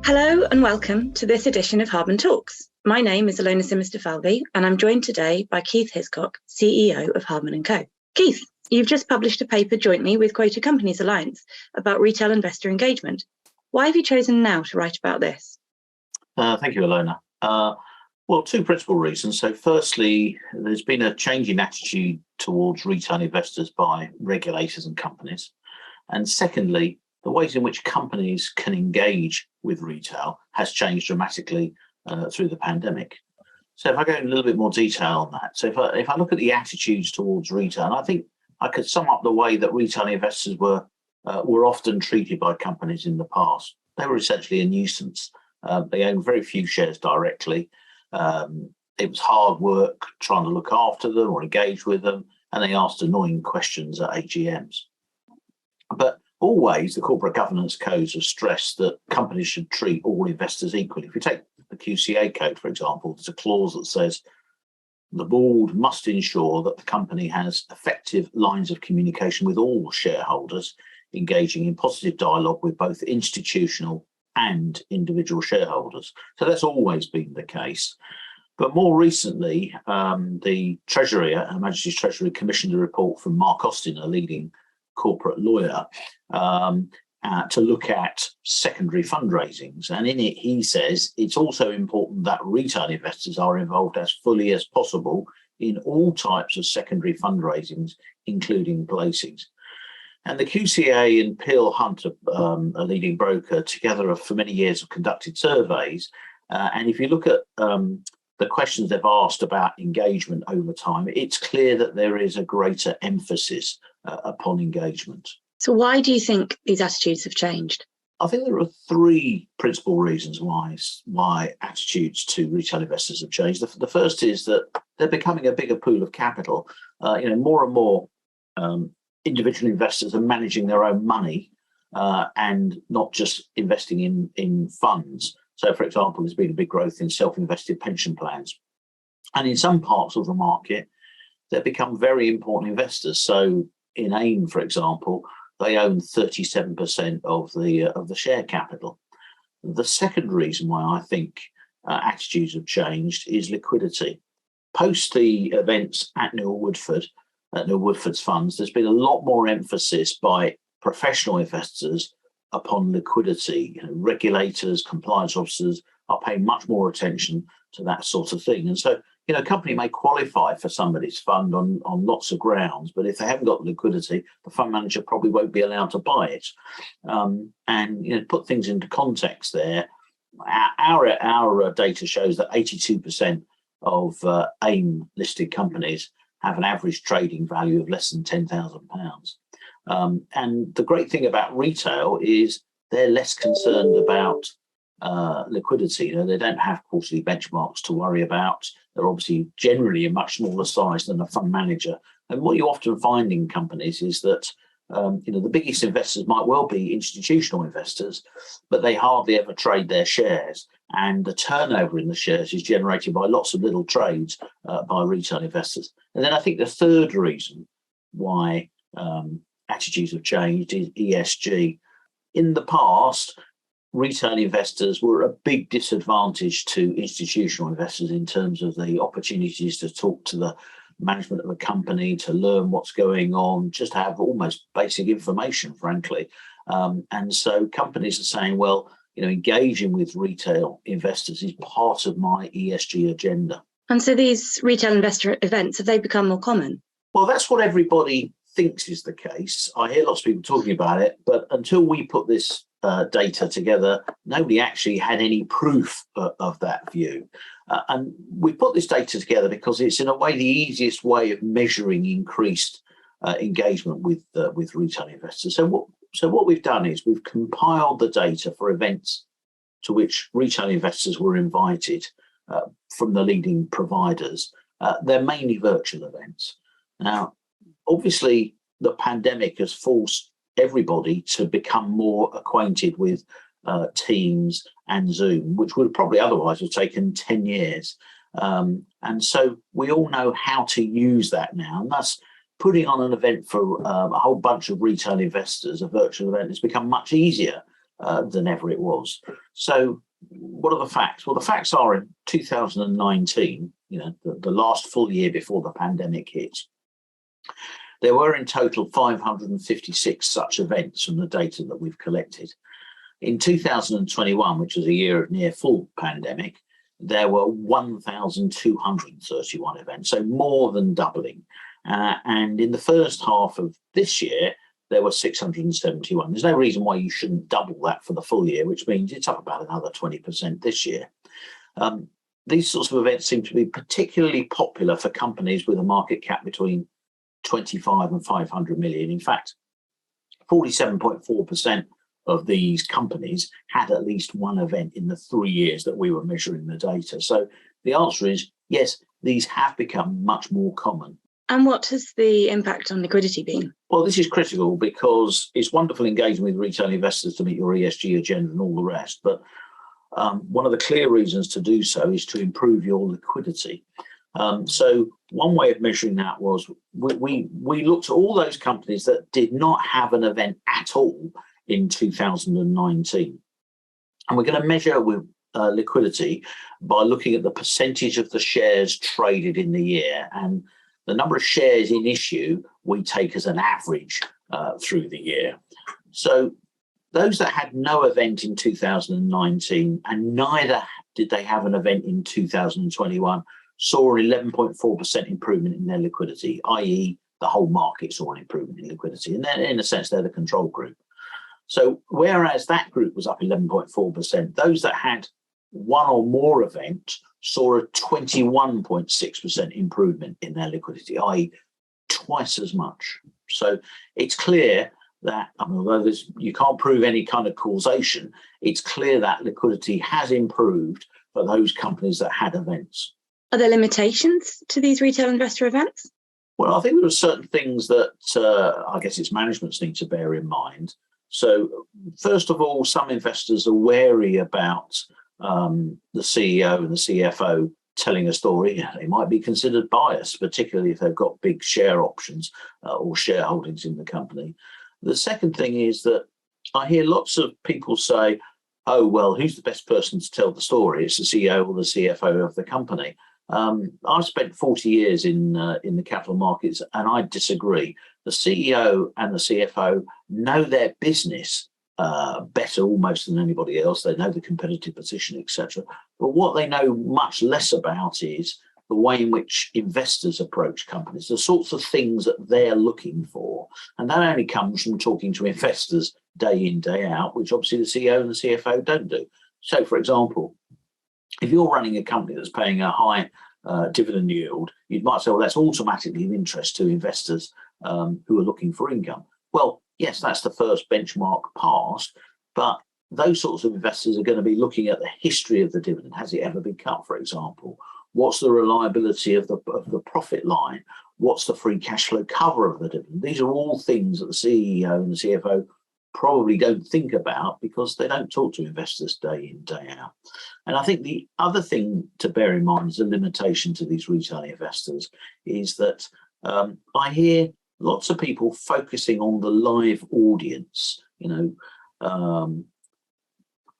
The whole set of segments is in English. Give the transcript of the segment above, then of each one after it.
Hello and welcome to this edition of Hardman Talks. My name is Alona Simister Falvey and I'm joined today by Keith Hiscock, CEO of Hardman & Co. Keith, you've just published a paper jointly with Quoted Companies Alliance about retail investor engagement. Why have you chosen now to write about this? Thank you, Alona. Well, two principal reasons. So firstly, there's been a change in attitude towards retail investors by regulators and companies. And secondly, the ways in which companies can engage with retail has changed dramatically through the pandemic. So if I go in a little bit more detail on that, so if I look at the attitudes towards retail, I think I could sum up the way that retail investors were often treated by companies in the past. They were essentially a nuisance. They owned very few shares directly. It was hard work trying to look after them or engage with them, and they asked annoying questions at AGMs. But always, the corporate governance codes have stressed that companies should treat all investors equally. If you take the QCA code, for example, there's a clause that says the board must ensure that the company has effective lines of communication with all shareholders, engaging in positive dialogue with both institutional and individual shareholders. So that's always been the case. But more recently, the Treasury, Her Majesty's Treasury, commissioned a report from Mark Austin, a leading corporate lawyer, to look at secondary fundraisings. And in it, he says it's also important that retail investors are involved as fully as possible in all types of secondary fundraisings, including placings. And the QCA and Peel Hunt, a leading broker, together for many years have conducted surveys. And if you look at the questions they've asked about engagement over time, it's clear that there is a greater emphasis upon engagement. So why do you think these attitudes have changed? I think there are three principal reasons why attitudes to retail investors have changed. The first is that they're becoming a bigger pool of capital. More and more individual investors are managing their own money and not just investing in funds. So, for example, there's been a big growth in self-invested pension plans. And in some parts of the market, they've become very important investors. So in AIM, for example, they own 37% of the share capital. The second reason why I think attitudes have changed is liquidity. Post the events at Neil Woodford's funds, there's been a lot more emphasis by professional investors upon liquidity. Regulators, compliance officers are paying much more attention to that sort of thing. And so, a company may qualify for somebody's fund on lots of grounds, but if they haven't got liquidity, the fund manager probably won't be allowed to buy it. And put things into context there, our data shows that 82% of AIM listed companies have an average trading value of less than £10,000. And the great thing about retail is they're less concerned about liquidity. They don't have quarterly benchmarks to worry about. They're obviously generally a much smaller size than a fund manager. And what you often find in companies is that the biggest investors might well be institutional investors, but they hardly ever trade their shares. And the turnover in the shares is generated by lots of little trades by retail investors. And then I think the third reason why attitudes have changed is ESG. In the past, retail investors were a big disadvantage to institutional investors in terms of the opportunities to talk to the management of a company, to learn what's going on, just to have almost basic information, frankly. And so companies are saying, well, engaging with retail investors is part of my ESG agenda. And so these retail investor events, have they become more common? Well, that's what everybody thinks is the case. I hear lots of people talking about it, but until we put this data together, nobody actually had any proof of that view. And we put this data together because it's in a way the easiest way of measuring increased engagement with retail investors. So what we've done is we've compiled the data for events to which retail investors were invited from the leading providers. They're mainly virtual events. Now, obviously, the pandemic has forced everybody to become more acquainted with Teams and Zoom, which would probably otherwise have taken 10 years. And so we all know how to use that now. And thus, putting on an event for a whole bunch of retail investors, a virtual event, has become much easier than ever it was. So what are the facts? Well, the facts are in 2019, the last full year before the pandemic hit, there were in total 556 such events from the data that we've collected. In 2021, which was a year of near full pandemic, there were 1,231 events, so more than doubling. And in the first half of this year, there were 671. There's no reason why you shouldn't double that for the full year, which means it's up about another 20% this year. These sorts of events seem to be particularly popular for companies with a market cap between 25 and 500 million. In fact, 47.4% of these companies had at least one event in the 3 years that we were measuring the data. So the answer is yes, these have become much more common. And what has the impact on liquidity been? Well, this is critical because it's wonderful engaging with retail investors to meet your ESG agenda and all the rest. But one of the clear reasons to do so is to improve your liquidity. So one way of measuring that was we looked at all those companies that did not have an event at all in 2019. And we're going to measure with liquidity by looking at the percentage of the shares traded in the year. And the number of shares in issue we take as an average through the year. So those that had no event in 2019 and neither did they have an event in 2021 saw an 11.4% improvement in their liquidity, i.e. the whole market saw an improvement in liquidity. And then in a sense, they're the control group. So whereas that group was up 11.4%, those that had one or more events saw a 21.6% improvement in their liquidity, i.e. twice as much. So it's clear that, although you can't prove any kind of causation, it's clear that liquidity has improved for those companies that had events. Are there limitations to these retail investor events? Well, I think there are certain things that I guess its managements need to bear in mind. So first of all, some investors are wary about the CEO and the CFO telling a story. They might be considered biased, particularly if they've got big share options or shareholdings in the company. The second thing is that I hear lots of people say, oh, well, who's the best person to tell the story? It's the CEO or the CFO of the company. I've spent 40 years in the capital markets, and I disagree. The CEO and the CFO know their business better almost than anybody else. They know the competitive position, etc. But what they know much less about is the way in which investors approach companies, the sorts of things that they're looking for. And that only comes from talking to investors day in, day out, which obviously the CEO and the CFO don't do. So, for example, if you're running a company that's paying a high dividend yield, you might say, well, that's automatically of interest to investors who are looking for income. Well, yes, that's the first benchmark passed, but those sorts of investors are going to be looking at the history of the dividend. Has it ever been cut, for example? What's the reliability of the profit line? What's the free cash flow cover of the dividend? These are all things that the CEO and the CFO probably don't think about because they don't talk to investors day in, day out. And I think the other thing to bear in mind as a limitation to these retail investors is that I hear lots of people focusing on the live audience,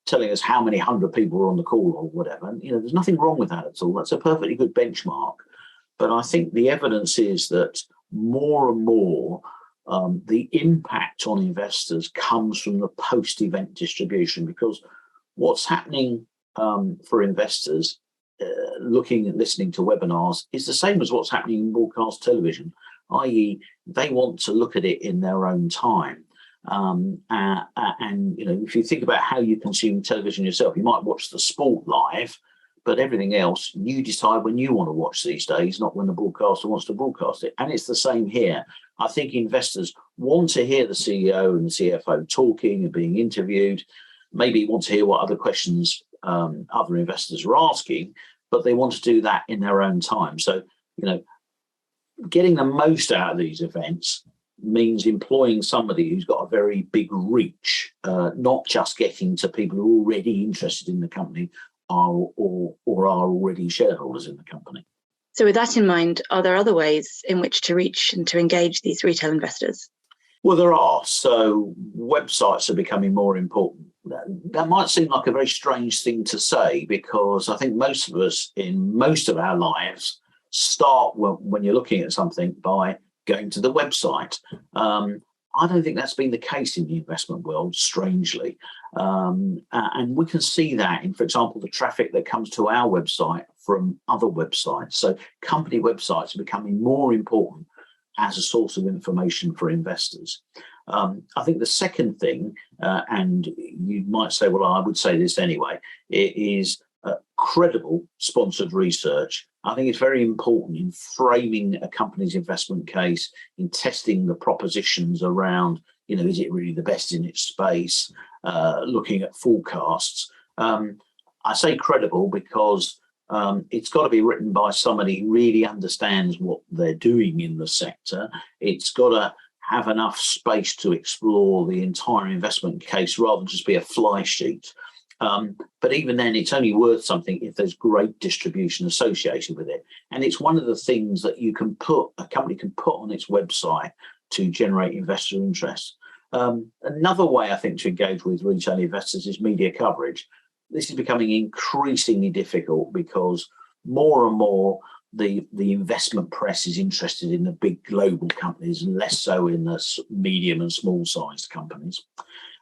telling us how many hundred people are on the call or whatever. And, there's nothing wrong with that at all. That's a perfectly good benchmark. But I think the evidence is that more and more the impact on investors comes from the post-event distribution, because what's happening for investors looking and listening to webinars is the same as what's happening in broadcast television, i.e. they want to look at it in their own time. And if you think about how you consume television yourself, you might watch the sport live, but everything else you decide when you want to watch these days, not when the broadcaster wants to broadcast it. And it's the same here. I think investors want to hear the CEO and the CFO talking and being interviewed, maybe want to hear what other questions other investors are asking, but they want to do that in their own time. So, getting the most out of these events means employing somebody who's got a very big reach, not just getting to people who are already interested in the company or are already shareholders in the company. So with that in mind, are there other ways in which to reach and to engage these retail investors? Well, there are. So websites are becoming more important. that might seem like a very strange thing to say, because I think most of us in most of our lives start when you're looking at something by going to the website. I don't think that's been the case in the investment world, strangely. And we can see that in, for example, the traffic that comes to our website from other websites. So company websites are becoming more important as a source of information for investors. I think the second thing, and you might say, well, I would say this anyway, it is credible sponsored research. I think it's very important in framing a company's investment case, in testing the propositions around, is it really the best in its space, looking at forecasts. I say credible because it's got to be written by somebody who really understands what they're doing in the sector. It's got to have enough space to explore the entire investment case rather than just be a fly sheet. But even then, it's only worth something if there's great distribution associated with it. And it's one of the things that a company can put on its website to generate investor interest. Another way, I think, to engage with retail investors is media coverage. This is becoming increasingly difficult because more and more the investment press is interested in the big global companies and less so in the medium and small-sized companies.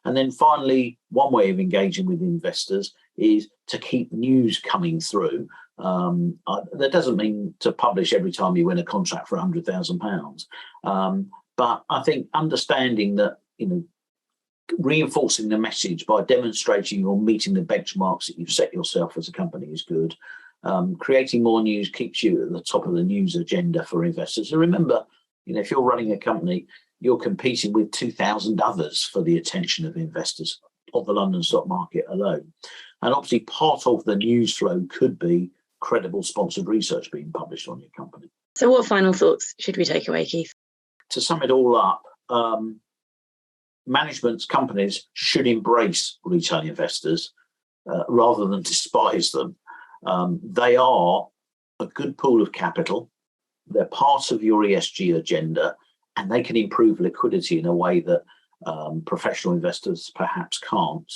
And then finally, one way of engaging with investors is to keep news coming through. That doesn't mean to publish every time you win a contract for £100,000. But I think understanding that, reinforcing the message by demonstrating you're meeting the benchmarks that you've set yourself as a company is good. Creating more news keeps you at the top of the news agenda for investors. And remember, if you're running a company, you're competing with 2,000 others for the attention of investors of the London stock market alone. And obviously part of the news flow could be credible sponsored research being published on your company. So what final thoughts should we take away, Keith? To sum it all up, managements, companies should embrace retail investors rather than despise them. They are a good pool of capital. They're part of your ESG agenda, and they can improve liquidity in a way that professional investors perhaps can't.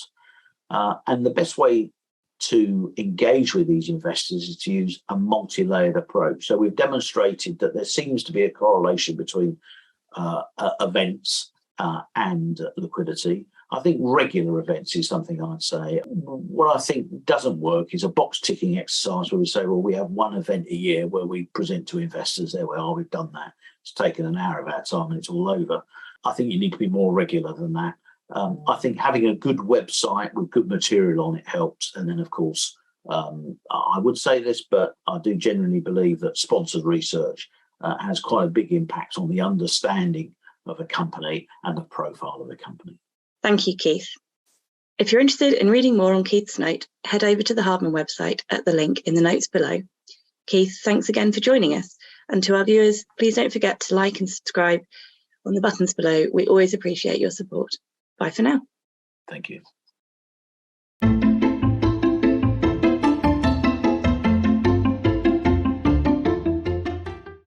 And the best way to engage with these investors is to use a multi-layered approach. So we've demonstrated that there seems to be a correlation between events and liquidity. I think regular events is something I'd say. What I think doesn't work is a box ticking exercise where we say, well, we have one event a year where we present to investors. There we are, we've done that. It's taken an hour of our time and it's all over. I think you need to be more regular than that. I think having a good website with good material on it helps. And then, of course, I would say this, but I do genuinely believe that sponsored research has quite a big impact on the understanding of a company and the profile of the company. Thank you, Keith. If you're interested in reading more on Keith's note, head over to the Hardman website at the link in the notes below. Keith, thanks again for joining us. And to our viewers, please don't forget to like and subscribe on the buttons below. We always appreciate your support. Bye for now. Thank you.